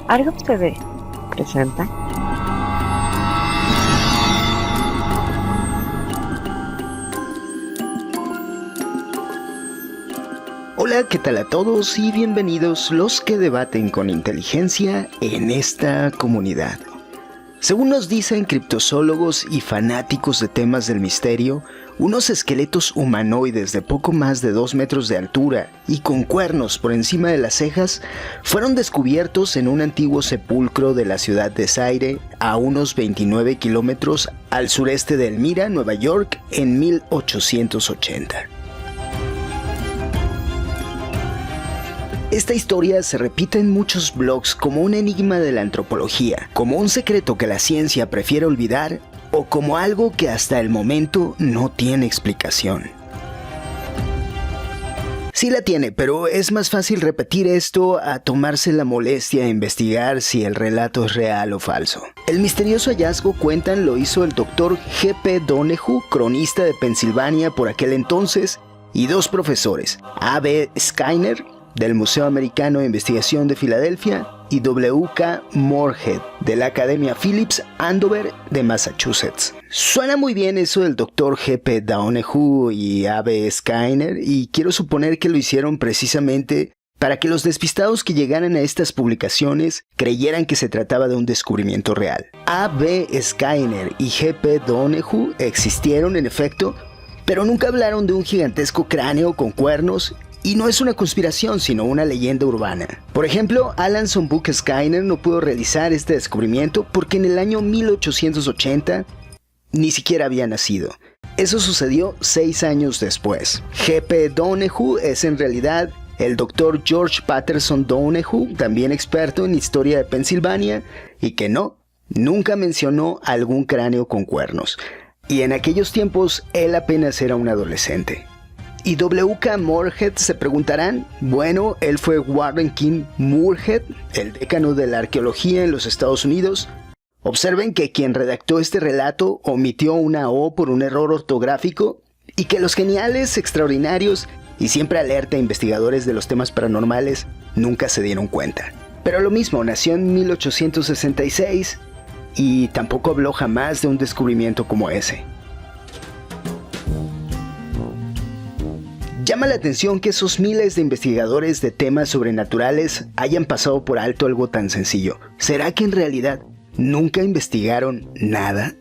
Argob TV presenta. Hola, ¿qué tal a todos? Y bienvenidos los que debaten con inteligencia en esta comunidad. Según nos dicen criptozoólogos y fanáticos de temas del misterio, unos esqueletos humanoides de poco más de 2 metros de altura y con cuernos por encima de las cejas fueron descubiertos en un antiguo sepulcro de la ciudad de Zaire, a unos 29 kilómetros al sureste de Elmira, Nueva York, en 1880. Esta historia se repite en muchos blogs como un enigma de la antropología, como un secreto que la ciencia prefiere olvidar o como algo que hasta el momento no tiene explicación. Sí la tiene, pero es más fácil repetir esto a tomarse la molestia de investigar si el relato es real o falso. El misterioso hallazgo, cuentan, lo hizo el Dr. G.P. Donahue, cronista de Pensilvania por aquel entonces, y dos profesores, A.B. Skinner, del Museo Americano de Investigación de Filadelfia, y W.K. Moorhead, de la Academia Phillips Andover de Massachusetts. Suena muy bien eso del Dr. G.P. Donahue y A.B. Skinner, y quiero suponer que lo hicieron precisamente para que los despistados que llegaran a estas publicaciones creyeran que se trataba de un descubrimiento real. A.B. Skinner y G.P. Donahue existieron en efecto, pero nunca hablaron de un gigantesco cráneo con cuernos. Y no es una conspiración, sino una leyenda urbana. Por ejemplo, Alanson Book Skinner no pudo realizar este descubrimiento porque en el año 1880 ni siquiera había nacido. Eso sucedió 6 años después. G.P. Donahue es en realidad el Dr. George Patterson Donahue, también experto en historia de Pensilvania, y que nunca mencionó algún cráneo con cuernos. Y en aquellos tiempos él apenas era un adolescente. ¿Y W.K. Moorhead? Se preguntarán. Bueno, él fue Warren King Moorhead, el decano de la arqueología en los Estados Unidos. Observen que quien redactó este relato omitió una O por un error ortográfico y que los geniales, extraordinarios y siempre alerta investigadores de los temas paranormales nunca se dieron cuenta. Pero lo mismo, nació en 1866 y tampoco habló jamás de un descubrimiento como ese. Llama la atención que esos miles de investigadores de temas sobrenaturales hayan pasado por alto algo tan sencillo. ¿Será que en realidad nunca investigaron nada?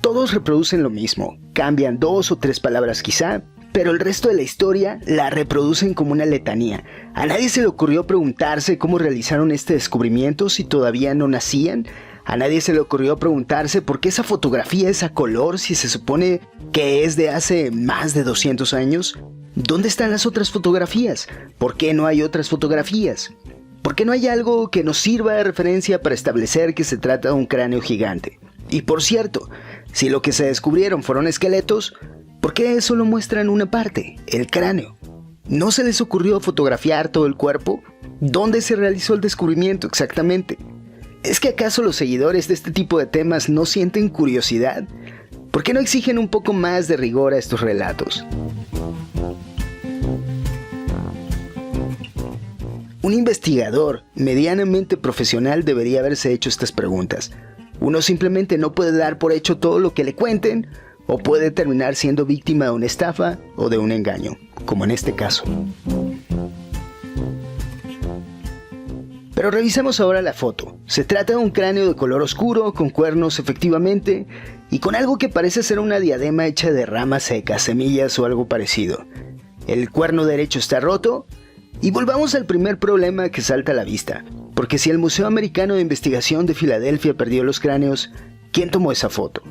Todos reproducen lo mismo, cambian 2 o 3 palabras quizá, pero el resto de la historia la reproducen como una letanía. A nadie se le ocurrió preguntarse cómo realizaron este descubrimiento si todavía no nacían. A nadie se le ocurrió preguntarse por qué esa fotografía es a color si se supone que es de hace más de 200 años. ¿Dónde están las otras fotografías? ¿Por qué no hay otras fotografías? ¿Por qué no hay algo que nos sirva de referencia para establecer que se trata de un cráneo gigante? Y por cierto, si lo que se descubrieron fueron esqueletos, ¿por qué solo muestran una parte, el cráneo? ¿No se les ocurrió fotografiar todo el cuerpo? ¿Dónde se realizó el descubrimiento exactamente? ¿Es que acaso los seguidores de este tipo de temas no sienten curiosidad? ¿Por qué no exigen un poco más de rigor a estos relatos? Un investigador medianamente profesional debería haberse hecho estas preguntas. Uno simplemente no puede dar por hecho todo lo que le cuenten, o puede terminar siendo víctima de una estafa o de un engaño, como en este caso. Pero revisemos ahora la foto. Se trata de un cráneo de color oscuro, con cuernos efectivamente, y con algo que parece ser una diadema hecha de ramas secas, semillas o algo parecido. El cuerno derecho está roto, y volvamos al primer problema que salta a la vista, porque si el Museo Americano de Investigación de Filadelfia perdió los cráneos, ¿quién tomó esa foto?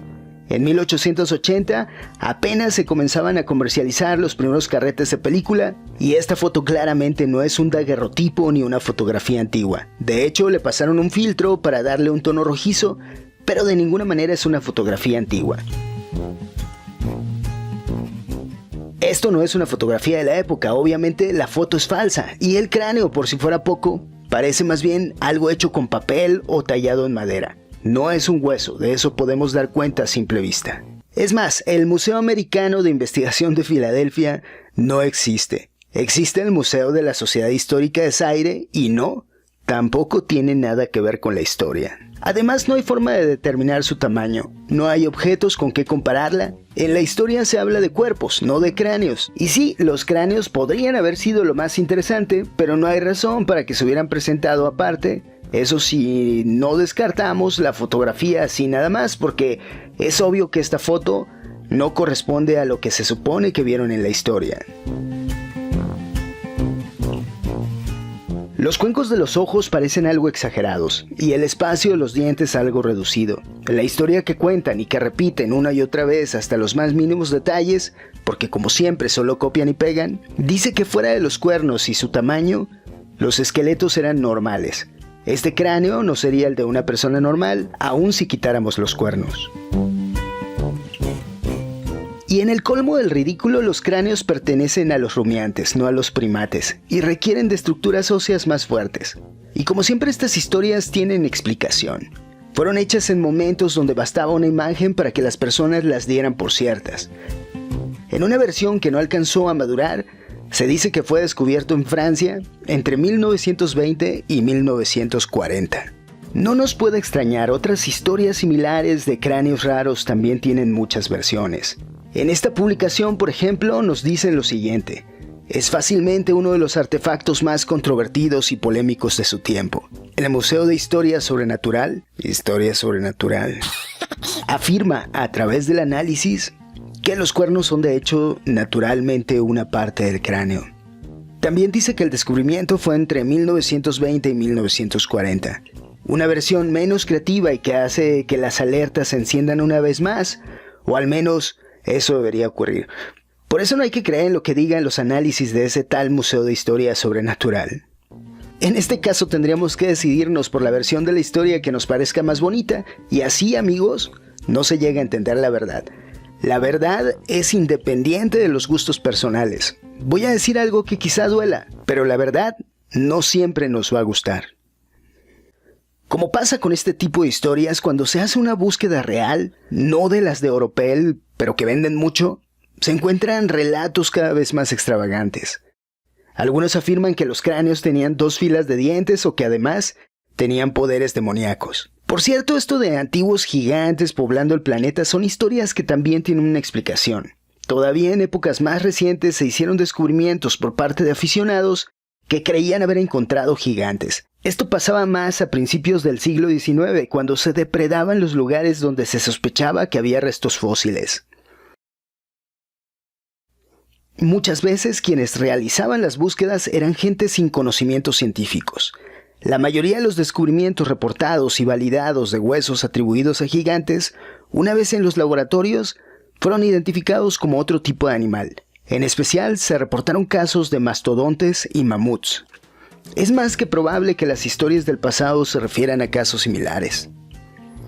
En 1880 apenas se comenzaban a comercializar los primeros carretes de película y esta foto claramente no es un daguerrotipo ni una fotografía antigua. De hecho, le pasaron un filtro para darle un tono rojizo, pero de ninguna manera es una fotografía antigua. Esto no es una fotografía de la época, obviamente la foto es falsa y el cráneo, por si fuera poco, parece más bien algo hecho con papel o tallado en madera. No es un hueso, de eso podemos dar cuenta a simple vista. Es más, el Museo Americano de Investigación de Filadelfia no existe. Existe el Museo de la Sociedad Histórica de Zaire y no, tampoco tiene nada que ver con la historia. Además, no hay forma de determinar su tamaño, no hay objetos con que compararla. En la historia se habla de cuerpos, no de cráneos. Y sí, los cráneos podrían haber sido lo más interesante, pero no hay razón para que se hubieran presentado aparte. Eso sí, no descartamos la fotografía así nada más, porque es obvio que esta foto no corresponde a lo que se supone que vieron en la historia. Los cuencos de los ojos parecen algo exagerados, y el espacio de los dientes algo reducido. La historia que cuentan y que repiten una y otra vez hasta los más mínimos detalles, porque como siempre solo copian y pegan, dice que fuera de los cuernos y su tamaño, los esqueletos eran normales. Este cráneo no sería el de una persona normal, aun si quitáramos los cuernos. Y en el colmo del ridículo, los cráneos pertenecen a los rumiantes, no a los primates, y requieren de estructuras óseas más fuertes. Y como siempre, estas historias tienen explicación. Fueron hechas en momentos donde bastaba una imagen para que las personas las dieran por ciertas. En una versión que no alcanzó a madurar, se dice que fue descubierto en Francia entre 1920 y 1940. No nos puede extrañar, otras historias similares de cráneos raros también tienen muchas versiones. En esta publicación, por ejemplo, nos dicen lo siguiente: es fácilmente uno de los artefactos más controvertidos y polémicos de su tiempo. El Museo de Historia Sobrenatural, afirma a través del análisis que los cuernos son de hecho naturalmente una parte del cráneo. También dice que el descubrimiento fue entre 1920 y 1940. Una versión menos creativa y que hace que las alertas se enciendan una vez más, o al menos eso debería ocurrir. Por eso no hay que creer en lo que digan los análisis de ese tal Museo de Historia Sobrenatural. En este caso tendríamos que decidirnos por la versión de la historia que nos parezca más bonita, y así, amigos, no se llega a entender la verdad. La verdad es independiente de los gustos personales. Voy a decir algo que quizá duela, pero la verdad no siempre nos va a gustar. Como pasa con este tipo de historias, cuando se hace una búsqueda real, no de las de Oropel, pero que venden mucho, se encuentran relatos cada vez más extravagantes. Algunos afirman que los cráneos tenían 2 filas de dientes o que además tenían poderes demoníacos. Por cierto, esto de antiguos gigantes poblando el planeta son historias que también tienen una explicación. Todavía en épocas más recientes se hicieron descubrimientos por parte de aficionados que creían haber encontrado gigantes. Esto pasaba más a principios del siglo XIX, cuando se depredaban los lugares donde se sospechaba que había restos fósiles. Muchas veces quienes realizaban las búsquedas eran gente sin conocimientos científicos. La mayoría de los descubrimientos reportados y validados de huesos atribuidos a gigantes, una vez en los laboratorios, fueron identificados como otro tipo de animal. En especial, se reportaron casos de mastodontes y mamuts. Es más que probable que las historias del pasado se refieran a casos similares.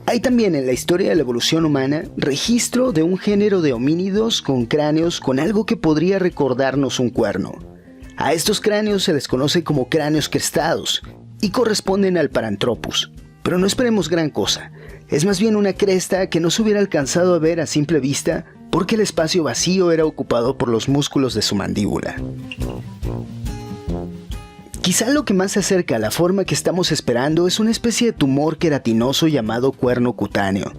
Hay también en la historia de la evolución humana registro de un género de homínidos con cráneos con algo que podría recordarnos un cuerno. A estos cráneos se les conoce como cráneos crestados y corresponden al Paranthropus. Pero no esperemos gran cosa, es más bien una cresta que no se hubiera alcanzado a ver a simple vista porque el espacio vacío era ocupado por los músculos de su mandíbula. Quizá lo que más se acerca a la forma que estamos esperando es una especie de tumor queratinoso llamado cuerno cutáneo.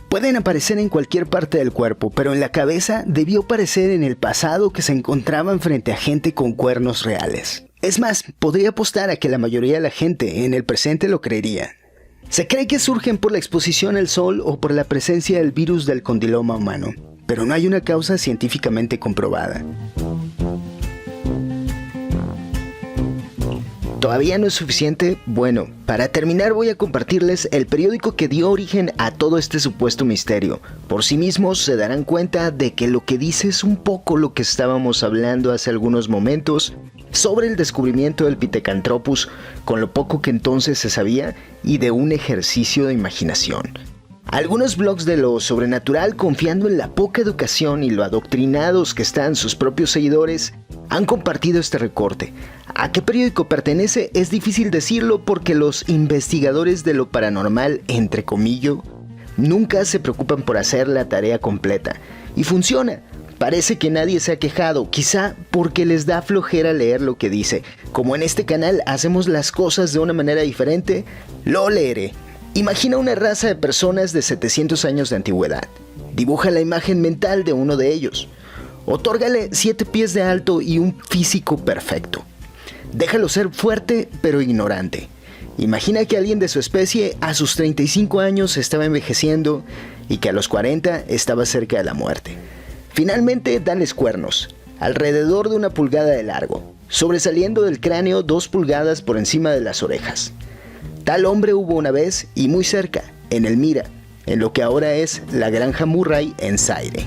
Pueden aparecer en cualquier parte del cuerpo, pero en la cabeza debió parecer en el pasado que se encontraban frente a gente con cuernos reales. Es más, podría apostar a que la mayoría de la gente en el presente lo creería. Se cree que surgen por la exposición al sol o por la presencia del virus del condiloma humano, pero no hay una causa científicamente comprobada. ¿Todavía no es suficiente? Bueno, para terminar voy a compartirles el periódico que dio origen a todo este supuesto misterio. Por sí mismos se darán cuenta de que lo que dice es un poco lo que estábamos hablando hace algunos momentos sobre el descubrimiento del Pithecanthropus, con lo poco que entonces se sabía y de un ejercicio de imaginación. Algunos blogs de lo sobrenatural, confiando en la poca educación y lo adoctrinados que están sus propios seguidores, han compartido este recorte. ¿A qué periódico pertenece? Es difícil decirlo porque los investigadores de lo paranormal, entre comillas, nunca se preocupan por hacer la tarea completa. Y funciona, Parece que nadie se ha quejado, quizá porque les da flojera leer lo que dice. Como en este canal hacemos las cosas de una manera diferente, lo leeré. Imagina una raza de personas de 700 años de antigüedad. Dibuja la imagen mental de uno de ellos. Otórgale 7 pies de alto y un físico perfecto. Déjalo ser fuerte pero ignorante. Imagina que alguien de su especie a sus 35 años estaba envejeciendo y que a los 40 estaba cerca de la muerte. Finalmente, dales cuernos, alrededor de 1 pulgada de largo, sobresaliendo del cráneo 2 pulgadas por encima de las orejas. Tal hombre hubo una vez y muy cerca, en Elmira, en lo que ahora es la Granja Murray en Zaire.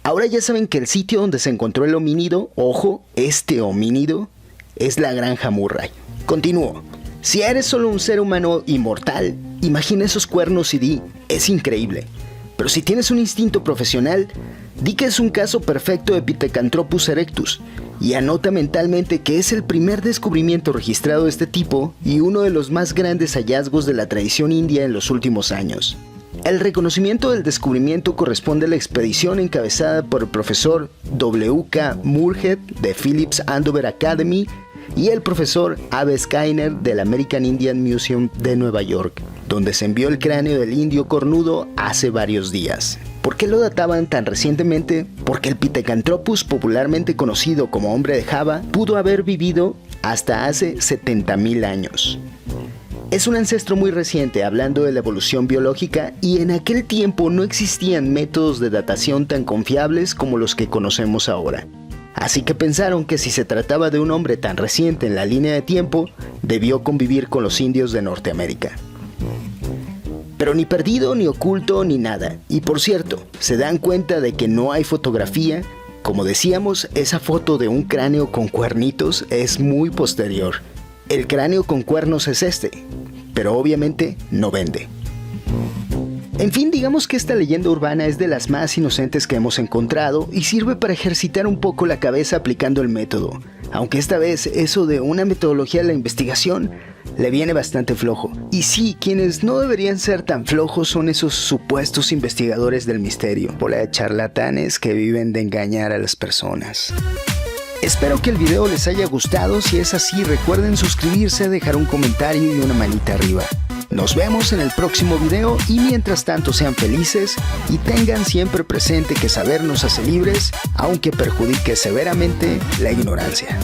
Ahora ya saben que el sitio donde se encontró el homínido, ojo, este homínido, es la Granja Murray. Continúo. Si eres solo un ser humano inmortal, imagina esos cuernos y di, es increíble. Pero si tienes un instinto profesional, di que es un caso perfecto de Pithecanthropus erectus y anota mentalmente que es el primer descubrimiento registrado de este tipo y uno de los más grandes hallazgos de la tradición india en los últimos años. El reconocimiento del descubrimiento corresponde a la expedición encabezada por el profesor W.K. Moorhead de Phillips Andover Academy y el profesor Abe Skinner del American Indian Museum de Nueva York, donde se envió el cráneo del indio cornudo hace varios días. ¿Por qué lo databan tan recientemente? Porque el Pithecanthropus, popularmente conocido como hombre de Java, pudo haber vivido hasta hace 70.000 años. Es un ancestro muy reciente hablando de la evolución biológica y en aquel tiempo no existían métodos de datación tan confiables como los que conocemos ahora. Así que pensaron que si se trataba de un hombre tan reciente en la línea de tiempo, debió convivir con los indios de Norteamérica. Pero ni perdido, ni oculto, ni nada. Y por cierto, ¿se dan cuenta de que no hay fotografía? Como decíamos, esa foto de un cráneo con cuernitos es muy posterior. El cráneo con cuernos es este, pero obviamente no vende. En fin, digamos que esta leyenda urbana es de las más inocentes que hemos encontrado y sirve para ejercitar un poco la cabeza aplicando el método, aunque esta vez eso de una metodología de la investigación le viene bastante flojo. Y sí, quienes no deberían ser tan flojos son esos supuestos investigadores del misterio, bola de charlatanes que viven de engañar a las personas. Espero que el video les haya gustado. Si es así, recuerden suscribirse, dejar un comentario y una manita arriba. Nos vemos en el próximo video y mientras tanto sean felices y tengan siempre presente que saber nos hace libres, aunque perjudique severamente la ignorancia.